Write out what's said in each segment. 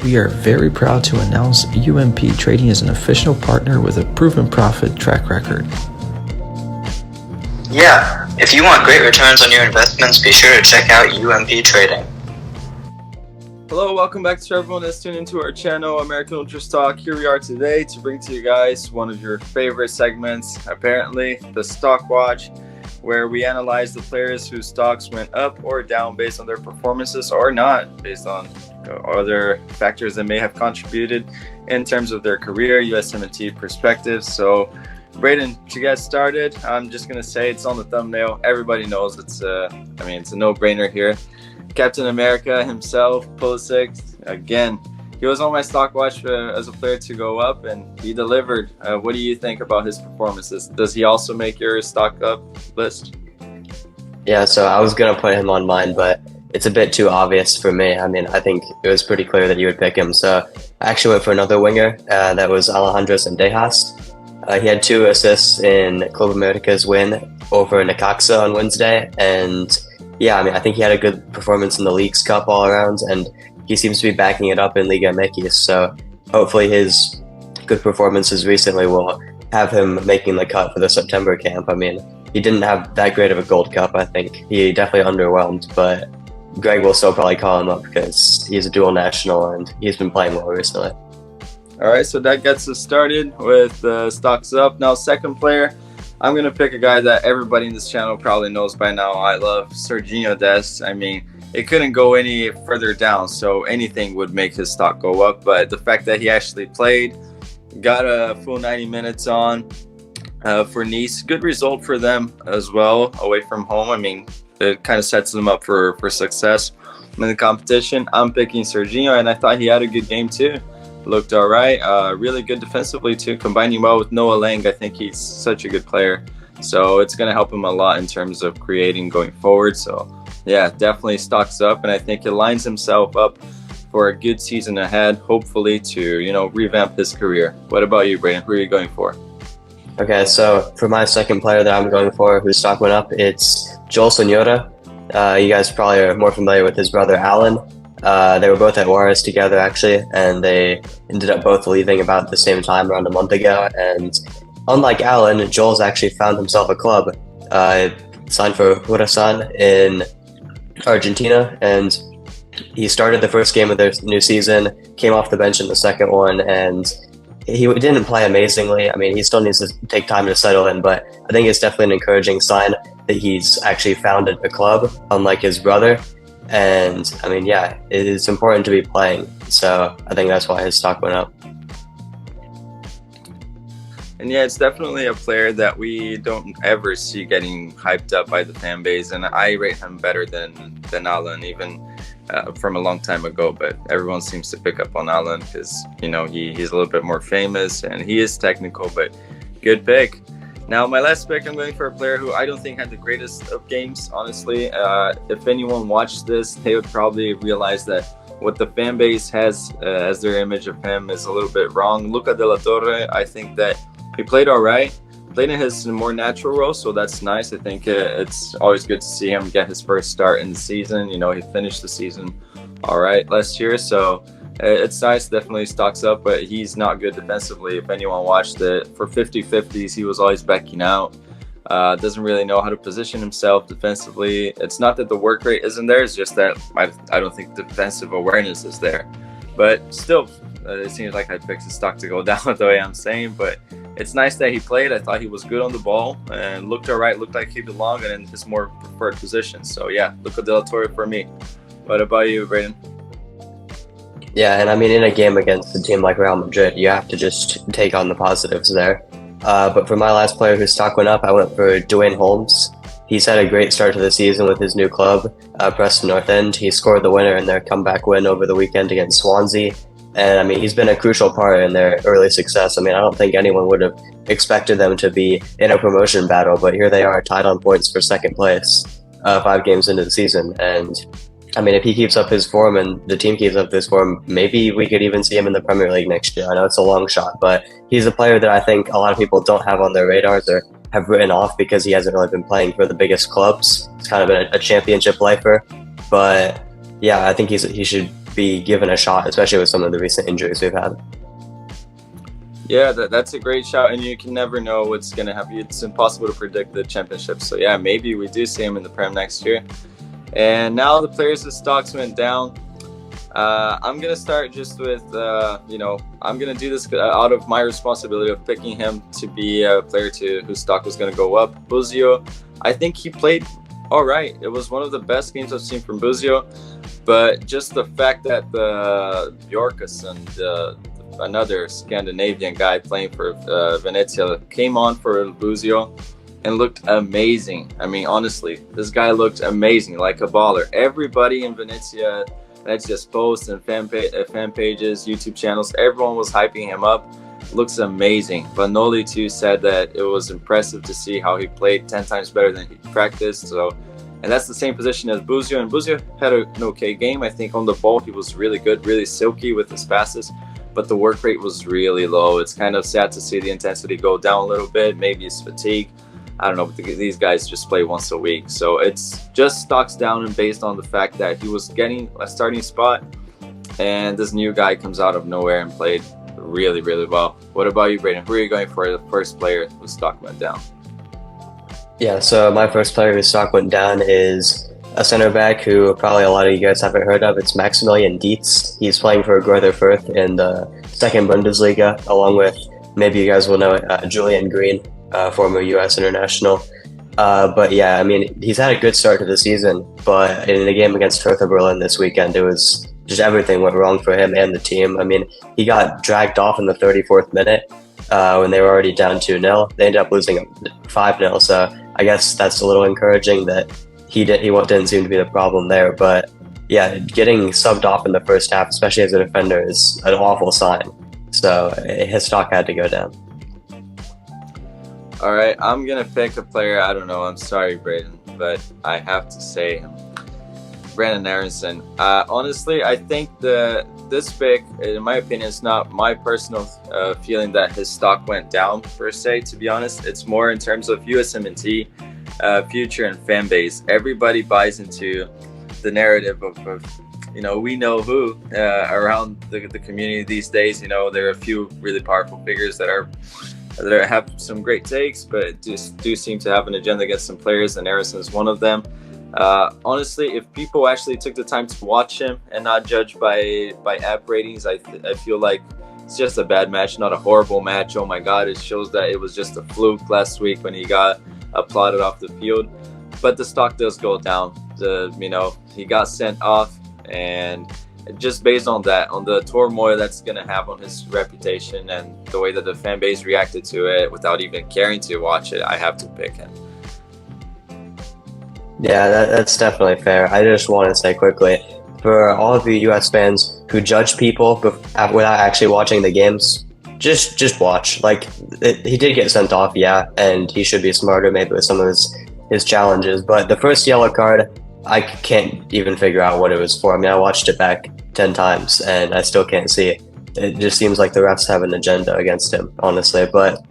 We are very proud to announce UMP Trading is an official partner with a proven profit track record. Yeah, if you want great returns on your investments, be sure to check out UMP Trading. Hello, welcome back to everyone that's tuned into our channel, American Ultra Stock. Here we are today to bring to you guys one of your favorite segments, apparently, the Stock Watch, where we analyze the players whose stocks went up or down based on their performances or not, based on other factors that may have contributed in terms of their career, USMNT perspective. So, Braden, to get started, I'm just going to say it's on the thumbnail. Everybody knows it's a no-brainer here. Captain America himself, Pulisic, again, he was on my stock watch as a player to go up, and he delivered. What do you think about his performances? Does he also make your stock up list? Yeah, so I was going to put him on mine, but it's a bit too obvious for me. I mean, I think it was pretty clear that you would pick him. So I actually went for another winger. That was Alejandro Sendejas. He had 2 assists in Club America's win over Necaxa on Wednesday, and yeah, I mean, I think he had a good performance in the Leagues Cup all around, and he seems to be backing it up in Liga MX. So hopefully his good performances recently will have him making the cut for the September camp. I mean, he didn't have that great of a Gold Cup, I think. He definitely underwhelmed, but Greg will still probably call him up because he's a dual national and he's been playing well recently. All right, so that gets us started with stocks up. Now, second player, I'm going to pick a guy that everybody in this channel probably knows by now. I love Serginho Dest. I mean, it couldn't go any further down, so anything would make his stock go up. But the fact that he actually played, got a full 90 minutes on for Nice, good result for them as well, away from home. I mean, it kind of sets them up for success in the competition. I'm picking Serginho, and I thought he had a good game too. Looked all right, really good defensively too, combining well with Noah Lang. I think he's such a good player, so it's going to help him a lot in terms of creating going forward. So yeah, definitely stocks up, and I think he lines himself up for a good season ahead, hopefully to revamp his career. What about you, Brandon? Who are you going for? Okay, so for my second player that I'm going for, whose stock went up, it's Joel Senora. You guys probably are more familiar with his brother Alan. They were both at Juarez together, actually, and they ended up both leaving about the same time, around a month ago. And unlike Alan, Joel's actually found himself a club. Signed for Huracan in Argentina, and he started the first game of their new season, came off the bench in the second one, and he didn't play amazingly. I mean, he still needs to take time to settle in, but I think it's definitely an encouraging sign that he's actually founded a club, unlike his brother. And I mean, yeah, it is important to be playing. So I think that's why his stock went up. And yeah, it's definitely a player that we don't ever see getting hyped up by the fan base. And I rate him better than Alan, even from a long time ago. But everyone seems to pick up on Alan because, he's a little bit more famous and he is technical, but good pick. Now, my last pick, I'm going for a player who I don't think had the greatest of games, honestly. If anyone watched this, they would probably realize that what the fan base has as their image of him is a little bit wrong. Luca de la Torre, I think that he played all right, played in his more natural role, so that's nice. I think it's always good to see him get his first start in the season. He finished the season all right last year, so it's nice, definitely stocks up, but he's not good defensively. If anyone watched it, for 50-50s, he was always backing out. Doesn't really know how to position himself defensively. It's not that the work rate isn't there, it's just that I don't think defensive awareness is there. But still, it seems like I picked his stock to go down the way I'm saying, but it's nice that he played. I thought he was good on the ball and looked all right, looked like he belonged in his more preferred position. So yeah, Luca de la Torre for me. What about you, Braden? Yeah, and I mean, in a game against a team like Real Madrid, you have to just take on the positives there. But for my last player whose stock went up, I went for Dwayne Holmes. He's had a great start to the season with his new club, Preston North End. He scored the winner in their comeback win over the weekend against Swansea. And I mean, he's been a crucial part in their early success. I mean, I don't think anyone would have expected them to be in a promotion battle, but here they are, tied on points for second place, 5 games into the season. And I mean, if he keeps up his form and the team keeps up this form, maybe we could even see him in the Premier League next year. I know it's a long shot, but he's a player that I think a lot of people don't have on their radars or have written off because he hasn't really been playing for the biggest clubs. He's kind of been a championship lifer, but yeah, I think he should be given a shot, especially with some of the recent injuries we've had. Yeah, that's a great shout, and you can never know what's going to happen. It's impossible to predict the championship. So yeah, maybe we do see him in the Prem next year. And now the players' stocks went down. I'm going to start just with, I'm going to do this out of my responsibility of picking him to be a player whose stock was going to go up. Buzio, I think he played all right. It was one of the best games I've seen from Buzio, but just the fact that the Bjorkas and another Scandinavian guy playing for Venezia came on for Buzio and looked amazing. I mean, honestly, this guy looked amazing, like a baller. Everybody in Venezia's posts and fan pages, YouTube channels, everyone was hyping him up. Looks amazing. But Noli too said that it was impressive to see how he played 10 times better than he practiced. And that's the same position as Buzio. And Buzio had an okay game. I think on the ball he was really good, really silky with his passes. But the work rate was really low. It's kind of sad to see the intensity go down a little bit. Maybe it's fatigue. I don't know, but these guys just play once a week. So it's just stocks down, and based on the fact that he was getting a starting spot and this new guy comes out of nowhere and played really, really well. What about you, Braden? Who are you going for the first player whose stock went down? Yeah, so my first player whose stock went down is a center back who probably a lot of you guys haven't heard of. It's Maximilian Dietz. He's playing for Greuther Fürth in the second Bundesliga, along with, maybe you guys will know it, Julian Green, former US international. But yeah, I mean, he's had a good start to the season, but in the game against Hertha Berlin this weekend, it was just everything went wrong for him and the team. I mean, he got dragged off in the 34th minute when they were already down 2-0. They ended up losing 5-0, so I guess that's a little encouraging that he didn't seem to be the problem there. But yeah, getting subbed off in the first half, especially as a defender, is an awful sign. So his stock had to go down. All right, I'm going to pick a player. I don't know. I'm sorry, Braden, but I have to say Brandon Aronson. Honestly, I think this pick, in my opinion, is not my personal feeling that his stock went down per se, to be honest. It's more in terms of USMNT, future, and fan base. Everybody buys into the narrative of we know who around the community these days. There are a few really powerful figures that have some great takes, but just do seem to have an agenda against some players, and Aronson is one of them. Honestly, if people actually took the time to watch him and not judge by app ratings, I feel like it's just a bad match, not a horrible match. Oh my God, it shows that it was just a fluke last week when he got applauded off the field. But the stock does go down. He got sent off, and just based on that, on the turmoil that's going to have on his reputation and the way that the fan base reacted to it without even caring to watch it, I have to pick him. Yeah, that's definitely fair. I just want to say quickly, for all of you US fans who judge people without actually watching the games, just watch. Like, he did get sent off, yeah, and he should be smarter maybe with some of his challenges. But the first yellow card, I can't even figure out what it was for. I mean, I watched it back 10 times and I still can't see it. It just seems like the refs have an agenda against him, honestly. But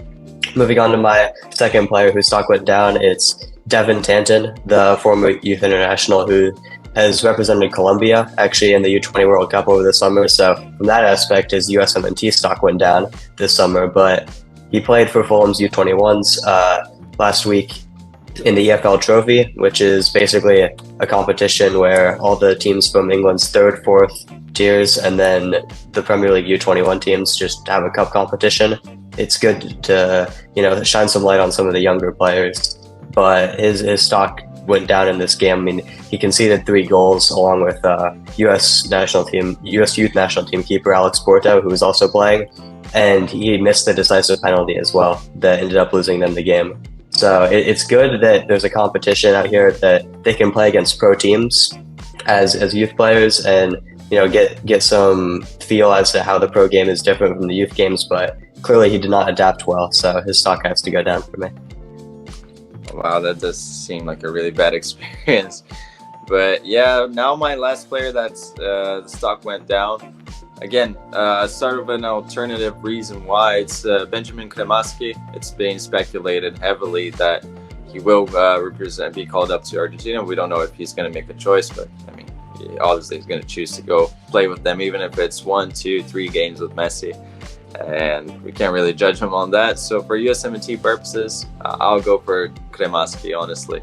moving on to my second player whose stock went down, it's Devin Tanton, the former youth international who has represented Colombia actually in the U20 World Cup over the summer. So from that aspect, his USMNT stock went down this summer, but he played for Fulham's U21s last week in the EFL Trophy, which is basically a competition where all the teams from England's third, fourth tiers and then the Premier League U21 teams just have a cup competition. It's good to, shine some light on some of the younger players, but his stock went down in this game. I mean, he conceded 3 goals along with US youth national team keeper Alex Porto, who was also playing, and he missed the decisive penalty as well that ended up losing them the game. So it's good that there's a competition out here that they can play against pro teams as youth players and get some feel as to how the pro game is different from the youth games. But clearly he did not adapt well, so his stock has to go down for me. Wow, that does seem like a really bad experience. But yeah, now my last player that's the stock went down. Again, sort of an alternative reason why. It's Benjamin Kremaski. It's being speculated heavily that he will be called up to Argentina. We don't know if he's going to make a choice, but I mean, obviously he's going to choose to go play with them, even if it's 1, 2, 3 games with Messi. And we can't really judge him on that. So for USMNT purposes, I'll go for Kremaski, honestly.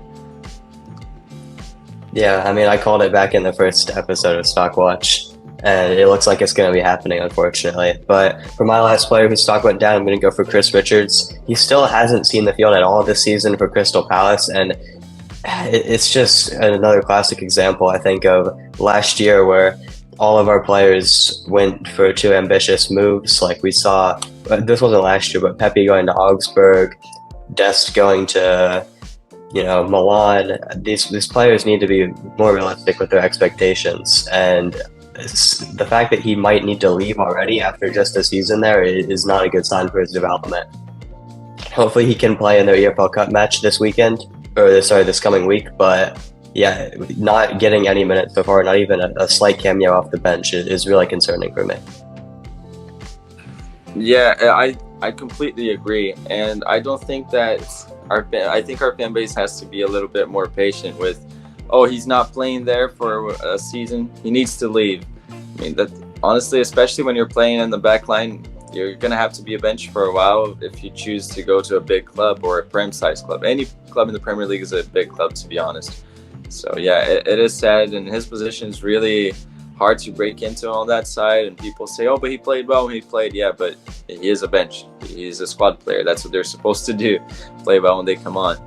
Yeah, I mean, I called it back in the first episode of Stockwatch, and it looks like it's going to be happening, unfortunately. But for my last player whose stock went down, I'm going to go for Chris Richards. He still hasn't seen the field at all this season for Crystal Palace, and it's just another classic example, I think, of last year where all of our players went for too ambitious moves. Like we saw, this wasn't last year, but Pepe going to Augsburg, Dest going to, Milan. These players need to be more realistic with their expectations. And the fact that he might need to leave already after just a season there is not a good sign for his development. Hopefully he can play in their EFL Cup match this coming week, but yeah, not getting any minutes so far, not even a slight cameo off the bench is really concerning for me. Yeah, I completely agree, and I don't think that I think our fan base has to be a little bit more patient with, oh, he's not playing there for a season, he needs to leave. I mean, that honestly, especially when you're playing in the back line, you're going to have to be a bench for a while if you choose to go to a big club or a prem-sized club. Any club in the Premier League is a big club, to be honest. So yeah, it is sad, and his position is really hard to break into on that side. And people say, oh, but he played well when he played. Yeah, but he is a bench. He's a squad player. That's what they're supposed to do, play well when they come on.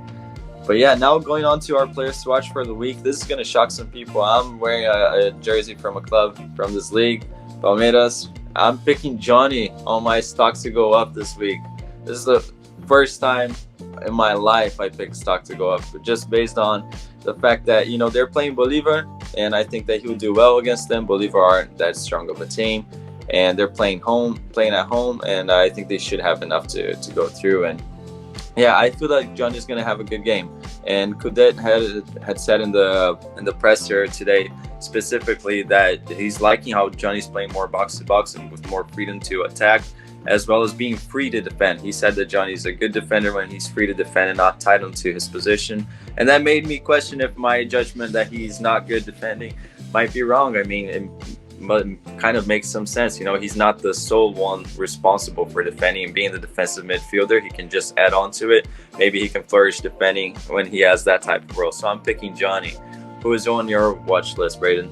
But yeah, now going on to our players to watch for the week. This is going to shock some people. I'm wearing a jersey from a club from this league, Palmeiras. I'm picking Johnny on my stock to go up this week. This is the first time in my life I picked stock to go up, but just based on the fact that, they're playing Bolívar, and I think that he would do well against them. Bolívar aren't that strong of a team, and they're playing at home, and I think they should have enough to go through. And yeah, I feel like Johnny's going to have a good game. And Coudet had said in the presser today specifically that he's liking how Johnny's playing more box to box and with more freedom to attack, as well as being free to defend. He said that Johnny's a good defender when he's free to defend and not tied onto his position. And that made me question if my judgment that he's not good defending might be wrong. I mean, it kind of makes some sense. He's not the sole one responsible for defending, and being the defensive midfielder, he can just add on to it. Maybe he can flourish defending when he has that type of role. So I'm picking Johnny. Who is on your watch list, Braden?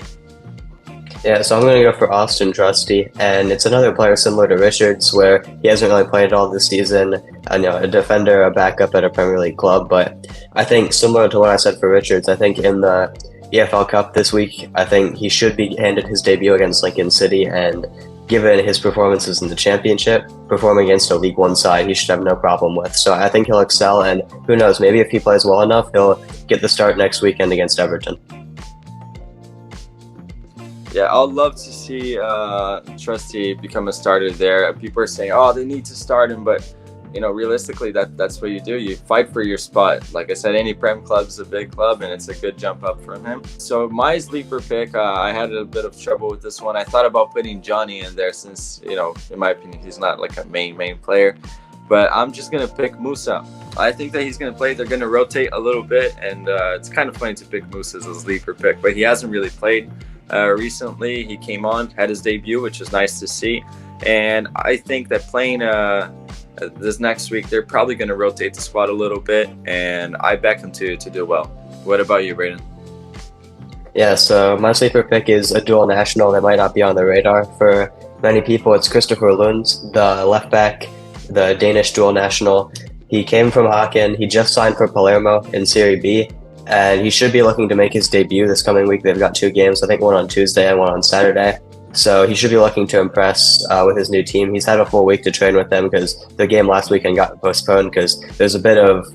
Yeah, so I'm going to go for Austin Trusty, and it's another player similar to Richards, where he hasn't really played at all this season. A defender, a backup at a Premier League club, but I think similar to what I said for Richards, I think in the EFL Cup this week, I think he should be handed his debut against Lincoln City, and given his performances in the Championship, performing against a League One side, he should have no problem with. So I think he'll excel, and who knows, maybe if he plays well enough, he'll get the start next weekend against Everton. Yeah, I'd love to see Trusty become a starter there. People are saying, oh, they need to start him, but realistically, that's what you do. You fight for your spot. Like I said, any Prem club is a big club, and it's a good jump up from him. So my sleeper pick, I had a bit of trouble with this one. I thought about putting Johnny in there since, in my opinion, he's not like a main player. But I'm just going to pick Musa. I think that he's going to play. They're going to rotate a little bit, and it's kind of funny to pick Musa as a sleeper pick, but he hasn't really played recently. He came on, had his debut, which is nice to see. And I think that playing this next week, they're probably going to rotate the squad a little bit, and I back him to do well. What about you, Braden? Yeah, so my sleeper pick is a dual national that might not be on the radar for many people. It's Christopher Lund, the left back, the Danish dual national. He came from Haken. He just signed for Palermo in Serie B, and he should be looking to make his debut this coming week. They've got 2 games, I think one on Tuesday and one on Saturday. So he should be looking to impress with his new team. He's had a full week to train with them because the game last weekend got postponed because there's a bit of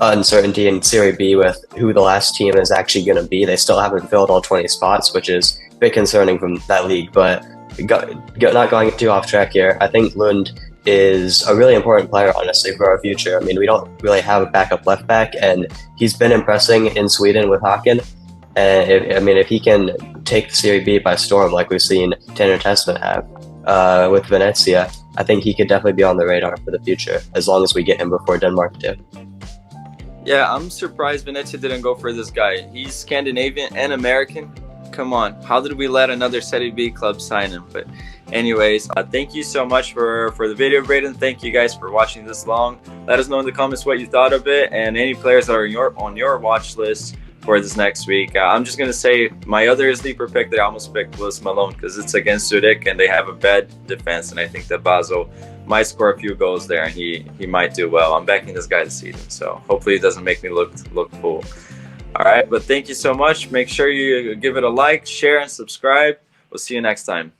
uncertainty in Serie B with who the last team is actually going to be. They still haven't filled all 20 spots, which is a bit concerning from that league. But not going too off track here, I think Lund is a really important player, honestly, for our future. I mean, we don't really have a backup left back, and he's been impressing in Sweden with Haken. And if he can take the Serie B by storm, like we've seen Tanner Tessman have with Venezia, I think he could definitely be on the radar for the future, as long as we get him before Denmark too. Yeah, I'm surprised Venezia didn't go for this guy. He's Scandinavian and American, Come on, how did we let another Serie B club sign him? But anyways, thank you so much for the video, Braden. Thank you guys for watching this long. Let us know in the comments what you thought of it, and any players that are on your watch list for this next week. I'm just gonna say my other sleeper pick that I almost picked was Malone, because it's against Zurich and they have a bad defense, and I think that Basel might score a few goals there, and he might do well. I'm backing this guy this season, so hopefully it doesn't make me look fool. All right, but thank you so much. Make sure you give it a like, share, and subscribe. We'll see you next time.